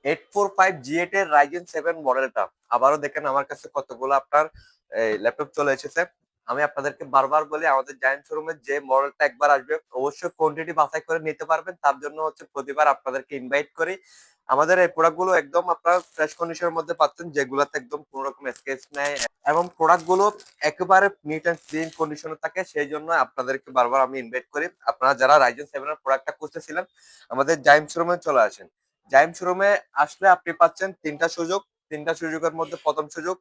845 G8 এর Ryzen 7 মডেলটা আবারও দেখেন আমার কাছে কতগুলো আপনার ল্যাপটপ চলে এসেছে। আমি আপনাদেরকে বারবার বলি আমাদের জায়ান্ট শোরুমে যে মডেলটা একবার আসবে অবশ্যই কোয়ান্টিটি বাছাই করে নিতে পারবেন। তার জন্য হচ্ছে প্রতিবার আপনাদেরকে ইনভাইট করি। আমাদের এই প্রোডাক্টগুলো একদম আপনার ফ্রেশ কন্ডিশনের মধ্যে পাচ্ছেন, যেগুলোতে একদম কোনো রকম স্কেচ নেই এবং প্রোডাক্টগুলো একেবারে নিট অ্যান্ড ক্লিন কন্ডিশনে থাকে। সেই জন্য আপনাদেরকে বারবার আমি ইনভাইট করি, আপনারা যারা Ryzen 7 এর প্রোডাক্টটা খুঁজতেছিলেন আমাদের জাইম শোরুমে চলে আসেন। জাইম শোরুমে আসলে আপনি পাচ্ছেন তিনটা সুযোগ। তিনটা সুযোগের মধ্যে প্রথম সুযোগ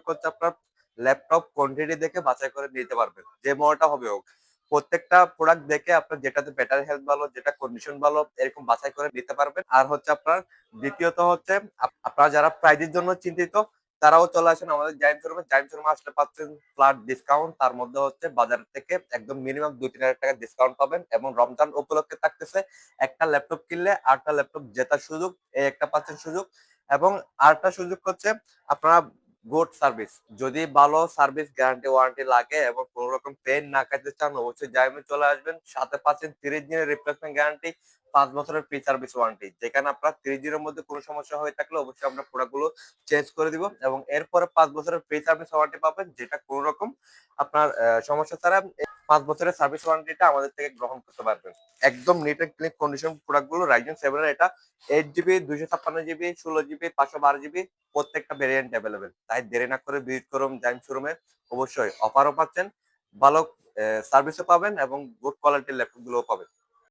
হচ্ছে আপনার ল্যাপটপ কোয়ান্টিটি দেখে বাছাই করে নিতে পারবেন, যে মডেলটা হবে হোক। প্রত্যেকটা প্রোডাক্ট দেখে আপনার যেটাতে ব্যাটারি হেলথ ভালো, যেটা কন্ডিশন ভালো, এরকম বাছাই করে নিতে পারবেন। আর হচ্ছে আপনার দ্বিতীয়ত হচ্ছে আপনারা যারা প্রাইজের জন্য চিন্তিত তারাও চলে আসেন আমাদের জাইম শোরুমে। জাইম শোরুমে আসলে পাচ্ছেন ফ্ল্যাট ডিসকাউন্ট, তার মধ্যে হচ্ছে বাজার থেকে একদম মিনিমাম 2-3 হাজার টাকা ডিসকাউন্ট পাবেন এবং রমজান উপলক্ষে থাকতেছে একটা ল্যাপটপ কিনলে আরেকটা ল্যাপটপ জেতার সুযোগ, এই একটা পাচ্ছেন সুযোগ। এবং আরেকটা সুযোগ হচ্ছে আপনারা গুড সার্ভিস, যদি ভালো সার্ভিস গ্যারান্টি ওয়ারেন্টি লাগে এবং কোনো রকম পেন না খাইতে চান অবশ্যই জাইমে চলে আসবেন। সাথে পাচ্ছেন 30 দিনের রিপ্লেসমেন্ট গ্যারান্টি, 5 বছরের ফ্রি সার্ভিস ওয়ারেন্টি। যেখানে আপনার 30 দিনের মধ্যে কোনো সমস্যা হয়ে থাকলে অবশ্যই আমরা প্রোডাক্টগুলো চেঞ্জ করে দিব এবং এরপরে 5 বছরের ফ্রি সার্ভিস ওয়ারেন্টি পাবেন, যেটা কোনো রকম আপনার সমস্যা ছাড়া 5 বছরের সার্ভিস ওয়ারেন্টিটা আমাদের থেকে গ্রহণ করতে পারবেন। একদম নিট এন্ড ক্লিন কন্ডিশন প্রোডাক্টগুলো Ryzen 7 এর। এটা 8 জিবি, 256 জিবি, 16 জিবি, 512 জিবি প্রত্যেকটা ভেরিয়েন্ট অ্যাভেলেবেল। তাই দেরি না করে ভিজিট করুন জাইম শোরুমে। অবশ্যই অফারও পাচ্ছেন, ভালো সার্ভিসও পাবেন এবং গুড কোয়ালিটির ল্যাপটপ গুলোও পাবেন।